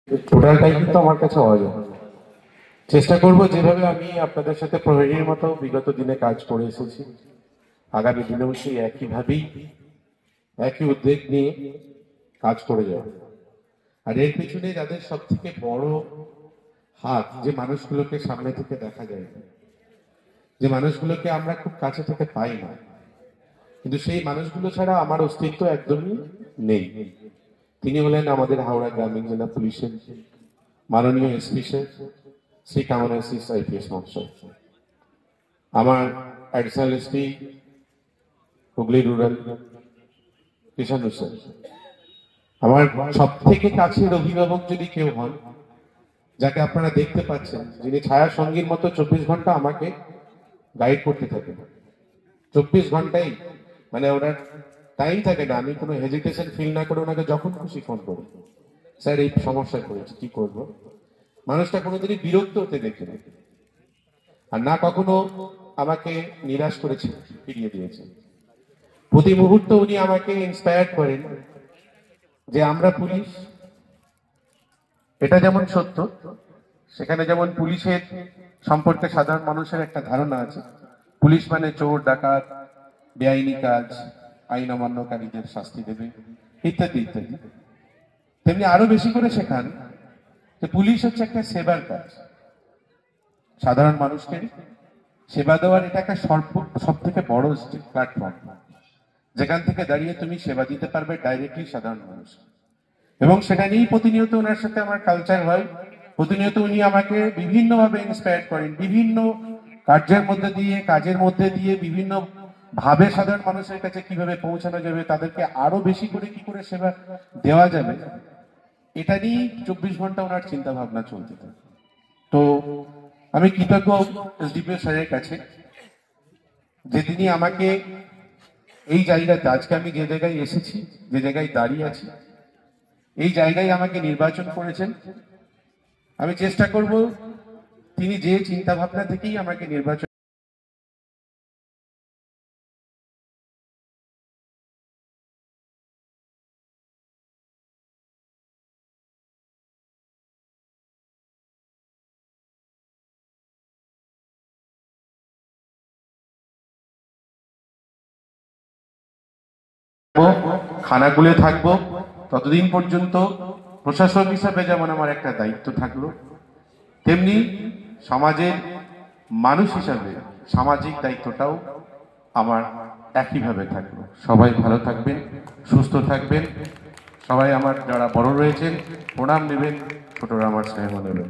টোটালটাই কিন্তু আমার কাছে অজানা। চেষ্টা করব যেভাবে আমি আপনাদের সাথে প্রহরীর মতো বিগত দিনে কাজ করে এসেছি, আগামী দিনেও সেই একইভাবেই একই উদ্যোগ নিয়ে কাজ করে যাব। আর এর পিছনে যাদের সব থেকে বড় হাত, যে মানুষগুলোকে সামনে থেকে দেখা যায় না, যে মানুষগুলোকে আমরা খুব কাছে থেকে পাই না, কিন্তু সেই মানুষগুলো ছাড়া আমার অস্তিত্ব একদমই নেই, তিনি হলেন আমাদের হাওড়া গ্রামীণ জেলা পুলিশের মাননীয় এসপি শ্রী কামনাশিস আইপিএস মহাশয়, আমার অ্যাডিশনাল এসপি হুগলি রুরাল কিষাণ হোসেন, আমার সব থেকে কাছের অভিভাবক যদি কেউ হন, যাকে আপনারা দেখতে পাচ্ছেন, যিনি ছায়া সঙ্গীর মতো 24 ঘন্টা আমাকে গাইড করতে থাকেন। 24 ঘন্টাই, মানে ওনার টাইম থাকে না, আমি কোনো হেজিটেশন ফিল না করে ওনাকে যখন খুশি ফোন করি, স্যার এই সমস্যায় পড়েছি, কি করবো। মানুষটা কোনোদিনই বিরক্ত হতে দেখেনি, আর না কখনো আমাকে নিরাশ করেছে, ফিরিয়ে দিয়েছে। প্রতি মুহূর্তে উনি আমাকে ইন্সপায়ার করেন যে আমরা পুলিশ, এটা যেমন সত্য, সেখানে যেমন পুলিশের সম্পর্কে সাধারণ মানুষের একটা ধারণা আছে, পুলিশ মানে চোর ডাকাত, বেআইনি কাজ, আইন অমান্যকারীদের শাস্তি দেবে, ইত্যাদি ইত্যাদি। তেমনি আরো বেশি করে শেখান যে পুলিশ হচ্ছে একটা সেবার কাজ, সাধারণ মানুষকে সেবা দেওয়ার এটা একটা সব থেকে বড় প্ল্যাটফর্ম, যেখান থেকে দাঁড়িয়ে তুমি সেবা দিতে পারবে ডাইরেক্টলি সাধারণ মানুষ। এবং সেটা নিয়েই প্রতিনিয়ত ওনার সাথে আমার কালচার হয়, প্রতিনিয়ত উনি আমাকে বিভিন্নভাবে ইন্সপায়ার করেন, বিভিন্ন কাজের মধ্যে দিয়ে বিভিন্ন ভাবে সাধারণ মানুষের কাছে কিভাবে পৌঁছানো যাবে, তাদেরকে আরো বেশি করে কি করে সেবা দেওয়া যাবে, এটা নিয়ে 24 ঘন্টা ওনার চিন্তা ভাবনা চলতে থাকে। তো আমি কৃতজ্ঞ এসডিপিও স্যারের কাছে যে তিনি আমাকে এই জায়গাতে, আজকে আমি যে জায়গায় এসেছি, যে জায়গায় দাঁড়িয়ে আছি, এই জায়গায় আমাকে নির্বাচন করেছেন। আমি চেষ্টা করব তিনি যে চিন্তা ভাবনা থেকেই আমাকে নির্বাচন খানাগুলো থাকবো, ততদিন পর্যন্ত প্রশাসক হিসাবে যেমন আমার একটা দায়িত্ব থাকলো, তেমনি সমাজের মানুষ হিসাবে সামাজিক দায়িত্বটাও আমার একইভাবে থাকলো। সবাই ভালো থাকবেন, সুস্থ থাকবেন, সবাই আমার যারা বড় রয়েছেন প্রণাম নেবেন, ছোটরা আমার স্নেহ নেবেন।